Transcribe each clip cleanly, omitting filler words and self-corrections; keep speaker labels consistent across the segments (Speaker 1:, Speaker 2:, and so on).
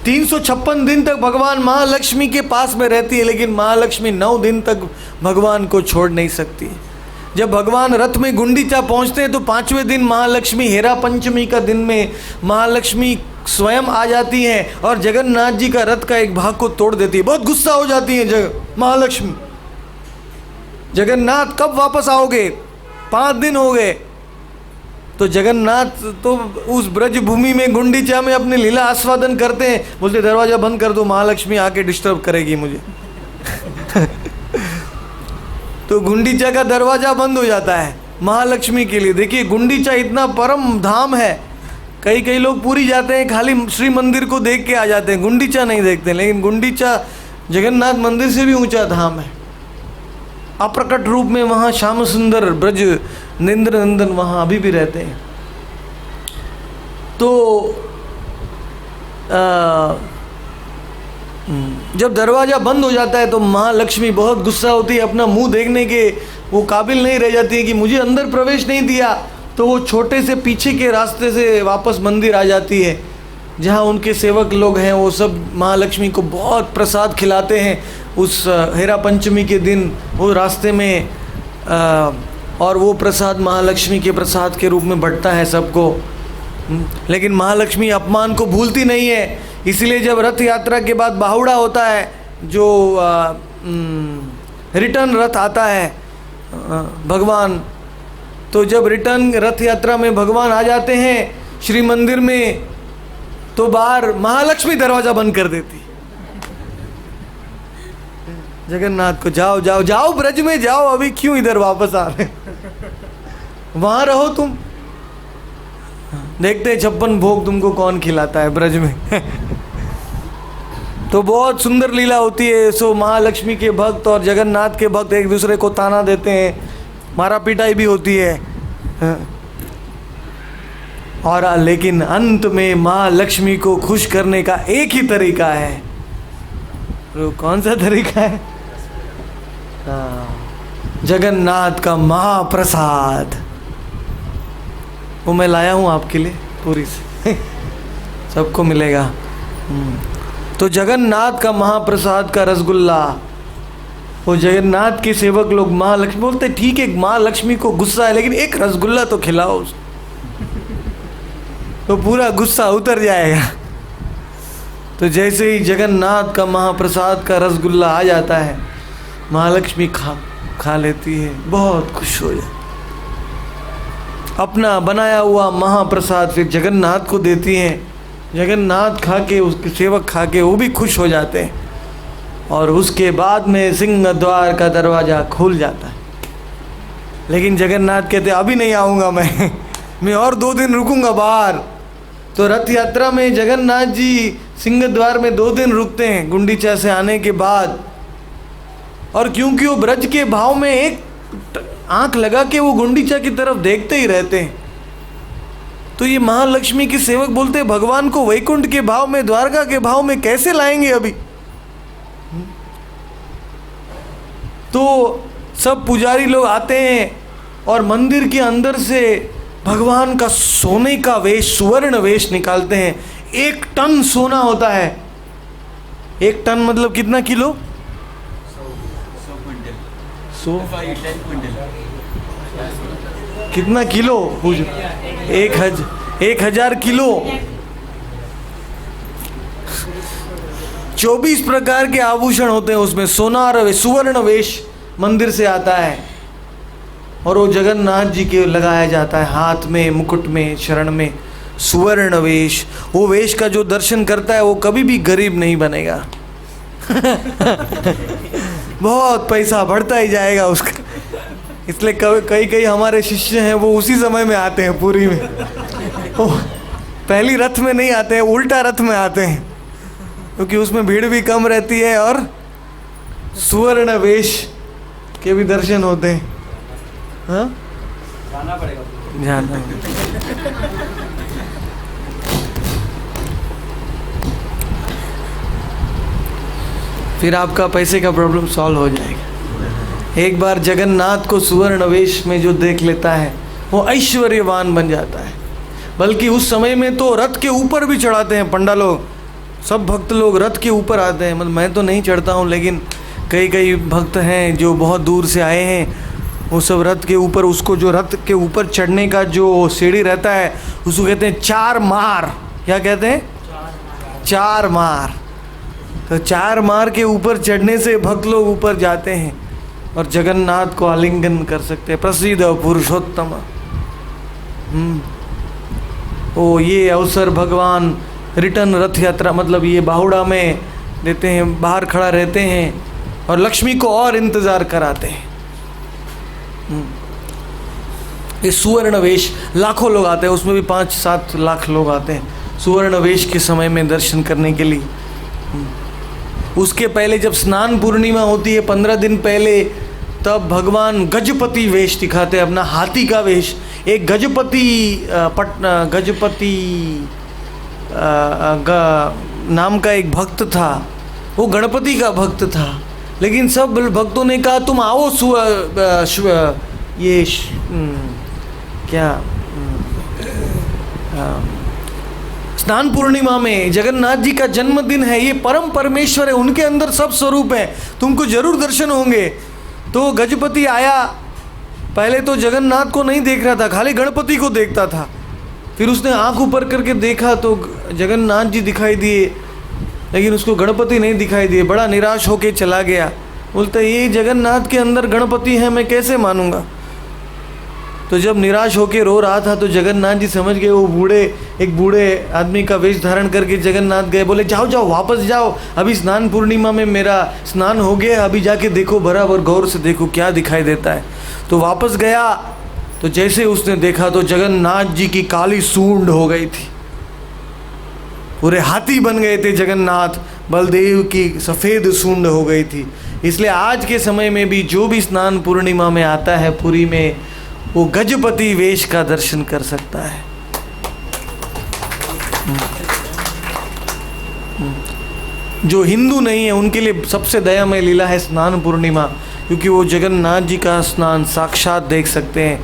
Speaker 1: 356 दिन तक भगवान महालक्ष्मी के पास में रहती है, लेकिन महालक्ष्मी 9 दिन तक भगवान को छोड़ नहीं सकती। जब भगवान रथ में गुंडीचा पहुंचते हैं तो 5वें दिन महालक्ष्मी, हेरा पंचमी का दिन में महालक्ष्मी स्वयं आ जाती हैं और जगन्नाथ जी का रथ का एक भाग को तोड़ देती है। बहुत गुस्सा हो जाती है महालक्ष्मी, जगन्नाथ कब वापस आओगे, 5 दिन हो गए। तो जगन्नाथ तो उस ब्रज भूमि में गुंडीचा में अपनी लीला आस्वादन करते हैं, बोलते दरवाजा बंद कर दो, महालक्ष्मी आके डिस्टर्ब करेगी मुझे। तो गुंडीचा का दरवाजा बंद हो जाता है महालक्ष्मी के लिए। देखिए गुंडीचा इतना परम धाम है, कई लोग पूरी जाते हैं, खाली श्री मंदिर को देख के आ जाते हैं, गुंडीचा नहीं देखते। लेकिन गुंडीचा जगन्नाथ मंदिर से भी ऊंचा धाम है। अप्रकट रूप में वहाँ श्याम सुंदर ब्रज नेन्द्र नंदन वहाँ अभी भी रहते हैं। तो जब दरवाज़ा बंद हो जाता है तो महालक्ष्मी बहुत गुस्सा होती है, अपना मुंह देखने के वो काबिल नहीं रह जाती है कि मुझे अंदर प्रवेश नहीं दिया। तो वो छोटे से पीछे के रास्ते से वापस मंदिर आ जाती है, जहाँ उनके सेवक लोग हैं, वो सब महालक्ष्मी को बहुत प्रसाद खिलाते हैं उस हेरा पंचमी के दिन वो रास्ते में, और वो प्रसाद महालक्ष्मी के प्रसाद के रूप में बंटता है सबको। लेकिन महालक्ष्मी अपमान को भूलती नहीं है, इसलिए जब रथ यात्रा के बाद बाहुड़ा होता है, जो रिटर्न रथ आता है भगवान, तो जब रिटर्न रथ यात्रा में भगवान आ जाते हैं श्री मंदिर में, तो बाहर महालक्ष्मी दरवाज़ा बंद कर देती, जगन्नाथ को जाओ जाओ जाओ ब्रज में जाओ, अभी क्यों इधर वापस आ रहे, वहाँ रहो तुम, देखते हैं 56 भोग तुमको कौन खिलाता है ब्रज में। तो बहुत सुंदर लीला होती है। सो महालक्ष्मी के भक्त और जगन्नाथ के भक्त एक दूसरे को ताना देते हैं, मारा पिटाई भी होती है, और लेकिन अंत में महालक्ष्मी को खुश करने का एक ही तरीका है। तो कौन सा तरीका है? जगन्नाथ का महाप्रसाद, वो मैं लाया हूँ आपके लिए पूरी से, सबको मिलेगा। तो जगन्नाथ का महाप्रसाद का रसगुल्ला, वो जगन्नाथ के सेवक लोग महालक्ष्मी बोलते ठीक है महालक्ष्मी को गुस्सा है, लेकिन एक रसगुल्ला तो खिलाओ उसको, तो पूरा गुस्सा उतर जाएगा। तो जैसे ही जगन्नाथ का महाप्रसाद का रसगुल्ला आ जाता है, महालक्ष्मी खा लेती है, बहुत खुश हो जाती, अपना बनाया हुआ महाप्रसाद फिर जगन्नाथ को देती हैं। जगन्नाथ खा के, उसके सेवक खा के वो भी खुश हो जाते हैं, और उसके बाद में सिंह द्वार का दरवाज़ा खुल जाता है। लेकिन जगन्नाथ कहते अभी नहीं आऊँगा मैं और 2 दिन रुकूंगा बाहर। तो रथ यात्रा में जगन्नाथ जी सिंह द्वार में 2 दिन रुकते हैं गुंडीचा से आने के बाद, और क्योंकि वो ब्रज के भाव में एक आंख लगा के वो गुंडीचा की तरफ देखते ही रहते हैं, तो ये महालक्ष्मी के सेवक बोलते हैं भगवान को वैकुंठ के भाव में, द्वारका के भाव में कैसे लाएंगे अभी। तो सब पुजारी लोग आते हैं और मंदिर के अंदर से भगवान का सोने का वेश, सुवर्ण वेश निकालते हैं। 1 टन सोना होता है। 1 टन मतलब कितना किलो? 100 कितना किलो? 1000 किलो। 24 प्रकार के आभूषण होते हैं उसमें, सोना और सुवर्ण वेश मंदिर से आता है, और वो जगन्नाथ जी के लगाया जाता है हाथ में, मुकुट में, शरण में सुवर्ण वेश। वो वेश का जो दर्शन करता है वो कभी भी गरीब नहीं बनेगा। बहुत पैसा बढ़ता ही जाएगा उसका। इसलिए कई हमारे शिष्य हैं वो उसी समय में आते हैं पुरी में, वो पहली रथ में नहीं आते हैं, उल्टा रथ में आते हैं, क्योंकि उसमें भीड़ भी कम रहती है और सुवर्ण वेश के भी दर्शन होते हैं। हाँ, जाना पड़ेगा, जाना। फिर आपका पैसे का प्रॉब्लम सॉल्व हो जाएगा। एक बार जगन्नाथ को सुवर्ण वेश में जो देख लेता है वो ऐश्वर्यवान बन जाता है। बल्कि उस समय में तो रथ के ऊपर भी चढ़ाते हैं पंडा लोग, सब भक्त लोग रथ के ऊपर आते हैं, मतलब मैं तो नहीं चढ़ता हूँ, लेकिन कई कई भक्त हैं जो बहुत दूर से आए हैं, वो सब रथ के ऊपर, उसको जो रथ के ऊपर चढ़ने का जो सीढ़ी रहता है उसको कहते हैं चार मार। क्या कहते हैं? चार मार। तो चार मार के ऊपर चढ़ने से भक्त लोग ऊपर जाते हैं और जगन्नाथ को आलिंगन कर सकते हैं। प्रसिद्ध पुरुषोत्तम। ओ ये अवसर भगवान रिटर्न रथ यात्रा, मतलब ये बाहुड़ा में देते हैं, बाहर खड़ा रहते हैं और लक्ष्मी को और इंतज़ार कराते हैं। ये सुवर्ण वेश, लाखों लोग आते हैं, उसमें भी 5-7 लाख लोग आते हैं सुवर्ण वेश के समय में दर्शन करने के लिए। उसके पहले जब स्नान पूर्णिमा होती है 15 दिन पहले, तब भगवान गजपति वेश दिखाते हैं, अपना हाथी का वेश। एक गजपति नाम का एक भक्त था, वो गणपति का भक्त था, लेकिन सब भक्तों ने कहा तुम आओ स्नान पूर्णिमा में जगन्नाथ जी का जन्मदिन है, ये परम परमेश्वर है, उनके अंदर सब स्वरूप है, तुमको जरूर दर्शन होंगे। तो गजपति आया, पहले तो जगन्नाथ को नहीं देख रहा था, खाली गणपति को देखता था। फिर उसने आंख ऊपर करके देखा तो जगन्नाथ जी दिखाई दिए, लेकिन उसको गणपति नहीं दिखाई दिए। बड़ा निराश होके चला गया, बोलता ये जगन्नाथ के अंदर गणपति है, मैं कैसे मानूंगा। तो जब निराश होके रो रहा था तो जगन्नाथ जी समझ गए, वो एक बूढ़े आदमी का वेश धारण करके जगन्नाथ गए, बोले जाओ जाओ वापस जाओ, अभी स्नान पूर्णिमा में मेरा स्नान हो गया, अभी जाके देखो, बराबर गौर से देखो क्या दिखाई देता है। तो वापस गया, तो जैसे उसने देखा तो जगन्नाथ जी की काली सूंड हो गई थी, पूरे हाथी बन गए थे जगन्नाथ, बलदेव की सफ़ेद सूंड हो गई थी। इसलिए आज के समय में भी जो भी स्नान पूर्णिमा में आता है पुरी में, वो गजपति वेश का दर्शन कर सकता है। जो हिंदू नहीं है उनके लिए सबसे दयामय लीला है स्नान पूर्णिमा, क्योंकि वो जगन्नाथ जी का स्नान साक्षात देख सकते हैं।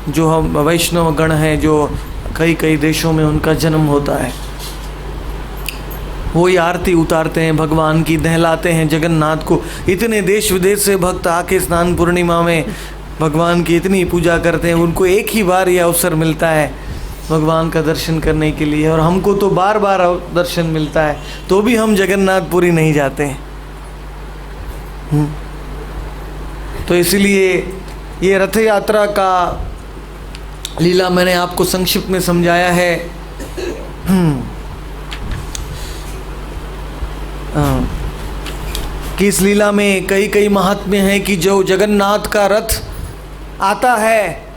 Speaker 1: जो हम वैष्णव गण हैं, जो कई कई देशों में उनका जन्म होता है, वो ही आरती उतारते हैं भगवान की, दहलाते हैं जगन्नाथ को। इतने देश विदेश से भक्त आके स्नान पूर्णिमा में भगवान की इतनी पूजा करते हैं, उनको एक ही बार ये अवसर मिलता है भगवान का दर्शन करने के लिए, और हमको तो बार बार दर्शन मिलता है, तो भी हम जगन्नाथपुरी नहीं जाते हैं। तो इसलिए ये रथ यात्रा का लीला मैंने आपको संक्षिप्त में समझाया है। कि इस लीला में कई कई महात्म्य हैं कि जो जगन्नाथ का रथ आता है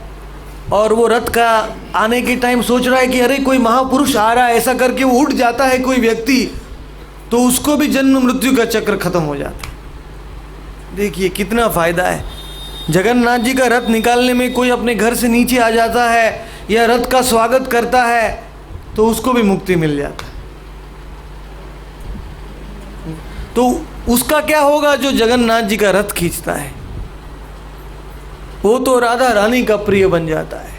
Speaker 1: और वो रथ का आने के टाइम सोच रहा है कि अरे कोई महापुरुष आ रहा है, ऐसा करके वो उठ जाता है कोई व्यक्ति, तो उसको भी जन्म मृत्यु का चक्र खत्म हो जाता है। देखिए कितना फायदा है। जगन्नाथ जी का रथ निकालने में कोई अपने घर से नीचे आ जाता है या रथ का स्वागत करता है तो उसको भी मुक्ति मिल जाता है। तो उसका क्या होगा जो जगन्नाथ जी का रथ खींचता है, वो तो राधा रानी का प्रिय बन जाता है,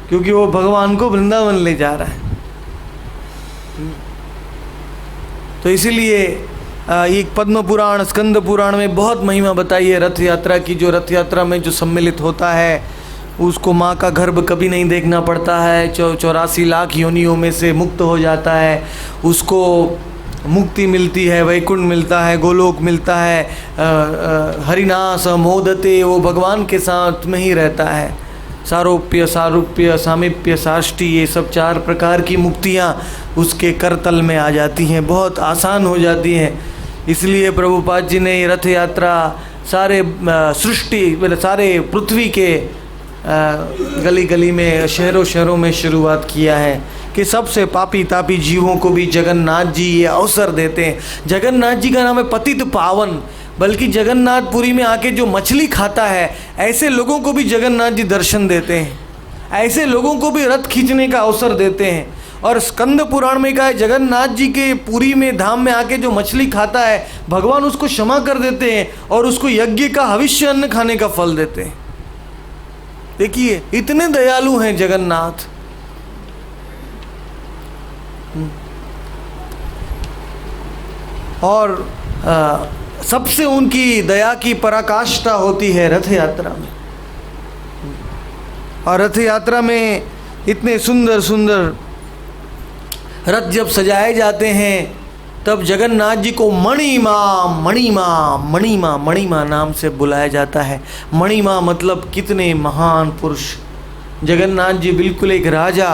Speaker 1: क्योंकि वो भगवान को वृंदावन ले जा रहा है। तो इसीलिए ये पद्म पुराण, स्कंद पुराण में बहुत महिमा बताई है रथ यात्रा की। जो रथ यात्रा में जो सम्मिलित होता है उसको माँ का गर्भ कभी नहीं देखना पड़ता है, 84 लाख योनियों में से मुक्त हो जाता है, उसको मुक्ति मिलती है, वैकुंठ मिलता है, गोलोक मिलता है, हरिनास मोदते, वो भगवान के साथ में ही रहता है। सारोप्य, सारूप्य, सामीप्य, साष्टी, ये सब 4 प्रकार की मुक्तियाँ उसके करतल में आ जाती हैं, बहुत आसान हो जाती हैं। इसलिए प्रभुपाद जी ने ये रथ यात्रा सारे सृष्टि, सारे पृथ्वी के गली गली में, शहरों शहरों में शुरुआत किया है कि सबसे पापी तापी जीवों को भी जगन्नाथ जी ये अवसर देते हैं। जगन्नाथ जी का नाम है पतित पावन, बल्कि जगन्नाथपुरी में आके जो मछली खाता है ऐसे लोगों को भी जगन्नाथ जी दर्शन देते हैं, ऐसे लोगों को भी रथ खींचने का अवसर देते हैं। और स्कंद पुराण में कहा है जगन्नाथ जी के पुरी में, धाम में आके जो मछली खाता है भगवान उसको क्षमा कर देते हैं और उसको यज्ञ का हविष्य अन्न खाने का फल देते हैं। देखिए इतने दयालु हैं जगन्नाथ। और सबसे उनकी दया की पराकाष्ठा होती है रथ यात्रा में। और रथ यात्रा में इतने सुंदर सुंदर रथ जब सजाए जाते हैं तब जगन्नाथ जी को मणिमा मणिमा मणिमा मणिमा नाम से बुलाया जाता है। मणिमा मतलब कितने महान पुरुष। जगन्नाथ जी बिल्कुल एक राजा,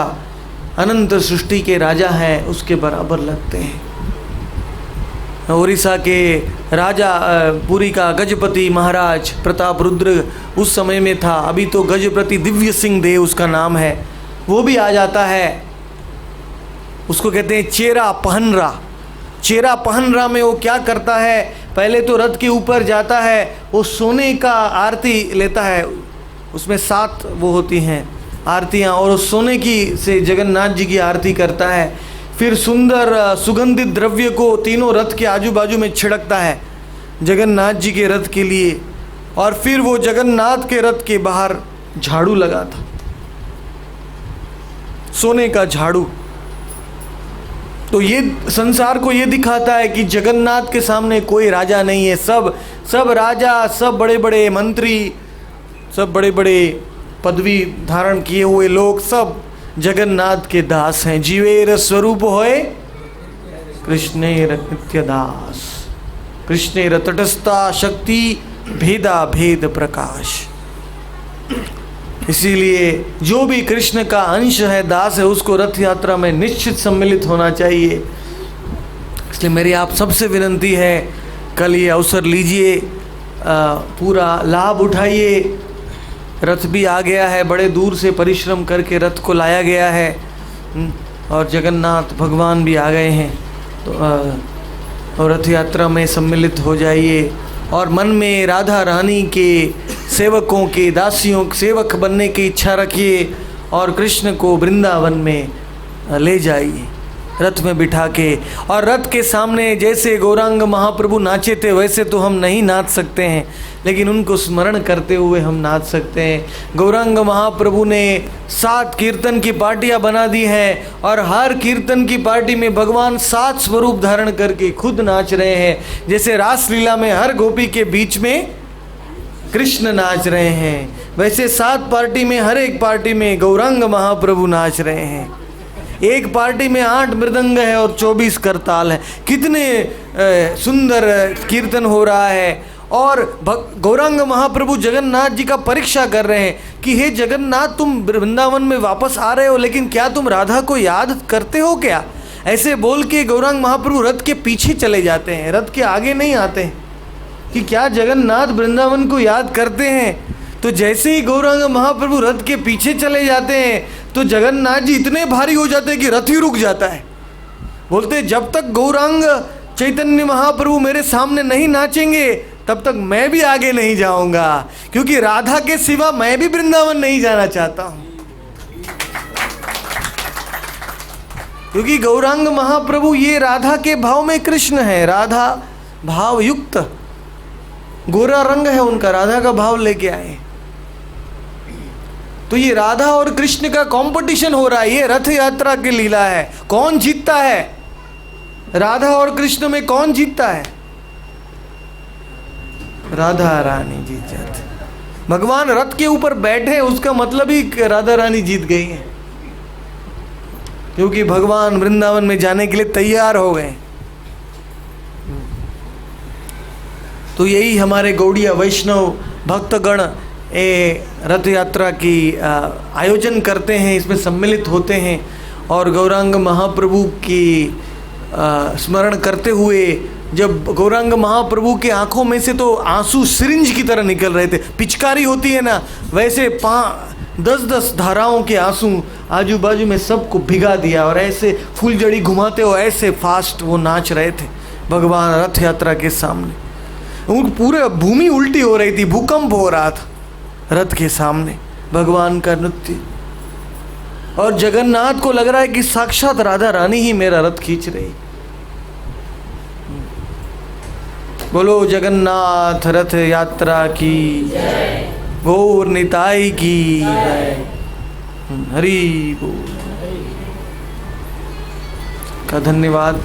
Speaker 1: अनंत सृष्टि के राजा हैं, उसके बराबर लगते हैं। उड़ीसा के राजा पुरी का गजपति महाराज प्रताप रुद्र उस समय में था। अभी तो गजपति दिव्य सिंह देव उसका नाम है, वो भी आ जाता है। उसको कहते हैं चेरा पहनरा। चेरा पहनरा में वो क्या करता है, पहले तो रथ के ऊपर जाता है, वो सोने का आरती लेता है, उसमें 7 वो होती हैं आरतियाँ, और उस सोने की से जगन्नाथ जी की आरती करता है। फिर सुंदर सुगंधित द्रव्य को तीनों रथ के आजू बाजू में छिड़कता है जगन्नाथ जी के रथ के लिए। और फिर वो जगन्नाथ के रथ के बाहर झाड़ू लगाता, सोने का झाड़ू। तो ये संसार को ये दिखाता है कि जगन्नाथ के सामने कोई राजा नहीं है। सब राजा, सब बड़े बड़े मंत्री, सब बड़े बड़े पदवी धारण किए हुए लोग सब जगन्नाथ के दास हैं। जीवेर स्वरूप होए कृष्णेर नित्य दास, कृष्णेर तटस्था शक्ति भेदा भेद प्रकाश। इसीलिए जो भी कृष्ण का अंश है, दास है, उसको रथ यात्रा में निश्चित सम्मिलित होना चाहिए। इसलिए मेरी आप सबसे विनती है, कल ये अवसर लीजिए, पूरा लाभ उठाइए। रथ भी आ गया है, बड़े दूर से परिश्रम करके रथ को लाया गया है, और जगन्नाथ भगवान भी आ गए हैं। तो और रथ यात्रा में सम्मिलित हो जाइए और मन में राधा रानी के सेवकों के, दासियों सेवक बनने की इच्छा रखिए और कृष्ण को वृंदावन में ले जाइए रथ में बिठा के। और रथ के सामने जैसे गौरांग महाप्रभु नाचे थे वैसे तो हम नहीं नाच सकते हैं, लेकिन उनको स्मरण करते हुए हम नाच सकते हैं। गौरांग महाप्रभु ने 7 कीर्तन की पार्टियां बना दी हैं और हर कीर्तन की पार्टी में भगवान 7 स्वरूप धारण करके खुद नाच रहे हैं। जैसे रासलीला में हर गोपी के बीच में कृष्ण नाच रहे हैं, वैसे 7 पार्टी में हर एक पार्टी में गौरांग महाप्रभु नाच रहे हैं। एक पार्टी में 8 मृदंग है और 24 करताल है। कितने सुंदर कीर्तन हो रहा है। और गौरांग महाप्रभु जगन्नाथ जी का परीक्षा कर रहे हैं कि हे जगन्नाथ, तुम वृंदावन में वापस आ रहे हो, लेकिन क्या तुम राधा को याद करते हो क्या? ऐसे बोल के गौरांग महाप्रभु रथ के पीछे चले जाते हैं, रथ के आगे नहीं आते हैं कि क्या जगन्नाथ वृंदावन को याद करते हैं। तो जैसे ही गौरांग महाप्रभु रथ के पीछे चले जाते हैं तो जगन्नाथ जी इतने भारी हो जाते हैं कि रथ ही रुक जाता है। बोलते जब तक गौरांग चैतन्य महाप्रभु मेरे सामने नहीं नाचेंगे तब तक मैं भी आगे नहीं जाऊंगा, क्योंकि राधा के सिवा मैं भी वृंदावन नहीं जाना चाहता हूं। क्योंकि गौरांग महाप्रभु ये राधा के भाव में कृष्ण है, राधा भाव युक्त, गोरा रंग है उनका, राधा का भाव लेके आए। तो ये राधा और कृष्ण का कंपटीशन हो रहा है, ये रथ यात्रा की लीला है। कौन जीतता है? राधा और कृष्ण में कौन जीतता है? राधा रानी जीत जाती। भगवान रथ के ऊपर बैठे, उसका मतलब ही राधा रानी जीत गई है, क्योंकि भगवान वृंदावन में जाने के लिए तैयार हो गए। तो यही हमारे गौड़िया वैष्णव भक्तगण रथ यात्रा की आयोजन करते हैं, इसमें सम्मिलित होते हैं और गौरांग महाप्रभु की स्मरण करते हुए, जब गौरांग महाप्रभु के आंखों में से तो आंसू सिरिंज की तरह निकल रहे थे, पिचकारी होती है ना, वैसे 10-10 धाराओं के आंसू आजू बाजू में सबको भिगा दिया और ऐसे फूलझड़ी घुमाते हो ऐसे फास्ट वो नाच रहे थे भगवान रथ यात्रा के सामने। उन पूरे भूमि उल्टी हो रही थी, भूकंप हो रहा था रथ के सामने भगवान का नृत्य। और जगन्नाथ को लग रहा है कि साक्षात राधा रानी ही मेरा रथ खींच रही। बोलो जगन्नाथ रथ यात्रा की गौर निताई की हरि बोल का धन्यवाद।